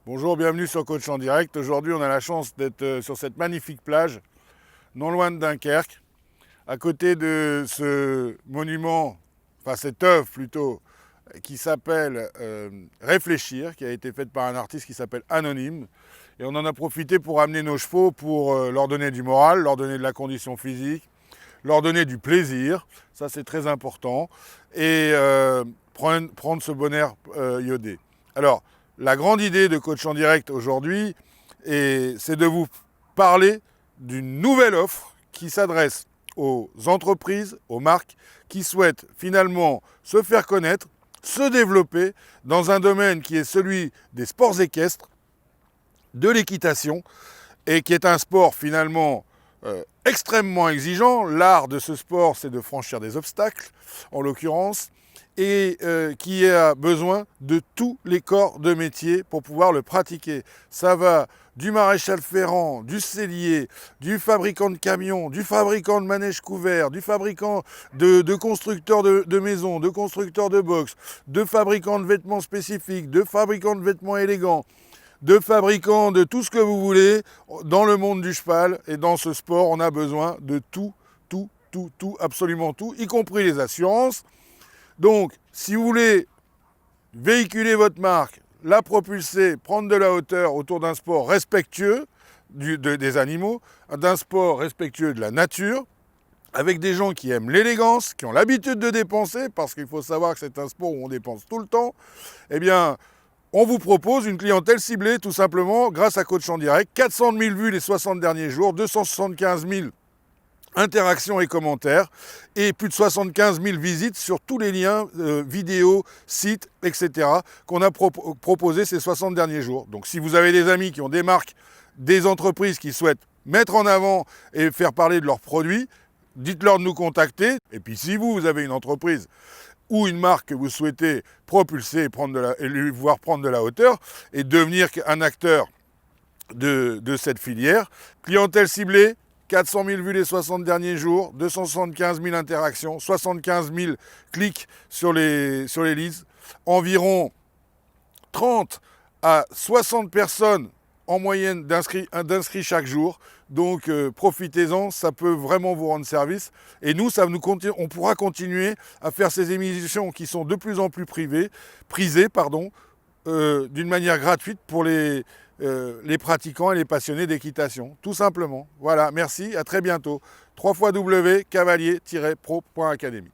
Bonjour, bienvenue sur Coach en direct. Aujourd'hui, on a la chance d'être sur cette magnifique plage, non loin de Dunkerque, à côté de ce monument, enfin cette œuvre plutôt, qui s'appelle Réfléchir, qui a été faite par un artiste qui s'appelle Anonyme. Et on en a profité pour amener nos chevaux, pour leur donner du moral, leur donner de la condition physique, leur donner du plaisir, ça c'est très important, et prendre ce bon air iodé. Alors, la grande idée de Coach en direct aujourd'hui, c'est de vous parler d'une nouvelle offre qui s'adresse aux entreprises, aux marques qui souhaitent finalement se faire connaître, se développer dans un domaine qui est celui des sports équestres, de l'équitation, et qui est un sport finalement extrêmement exigeant. L'art de ce sport, c'est de franchir des obstacles, en l'occurrence, et qui a besoin de tous les corps de métier pour pouvoir le pratiquer. Ça va du maréchal ferrant, du sellier, du fabricant de camions, du fabricant de manèges couverts, du fabricant de constructeurs de maisons, de constructeurs de box, de fabricants de vêtements spécifiques, de fabricants de vêtements élégants, de fabricants de tout ce que vous voulez. Dans le monde du cheval et dans ce sport, on a besoin de tout, absolument tout, y compris les assurances. Donc, si vous voulez véhiculer votre marque, la propulser, prendre de la hauteur autour d'un sport respectueux des animaux, d'un sport respectueux de la nature, avec des gens qui aiment l'élégance, qui ont l'habitude de dépenser, parce qu'il faut savoir que c'est un sport où on dépense tout le temps, eh bien, on vous propose une clientèle ciblée tout simplement grâce à Coach en direct. 400 000 vues les 60 derniers jours, 275 000 interactions et commentaires et plus de 75 000 visites sur tous les liens, vidéos, sites, etc. qu'on a proposé ces 60 derniers jours. Donc si vous avez des amis qui ont des marques, des entreprises qui souhaitent mettre en avant et faire parler de leurs produits, dites-leur de nous contacter. Et puis si vous avez une entreprise ou une marque que vous souhaitez propulser et lui voir prendre de la hauteur et devenir un acteur de cette filière, clientèle ciblée, 400 000 vues les 60 derniers jours, 275 000 interactions, 75 000 clics sur les leads, environ 30 à 60 personnes en moyenne d'inscrits chaque jour. Donc profitez-en, ça peut vraiment vous rendre service. Et nous, on pourra continuer à faire ces émissions qui sont de plus en plus prisées, d'une manière gratuite pour les pratiquants et les passionnés d'équitation, tout simplement. Voilà, merci, à très bientôt. www.cavalier-pro.academy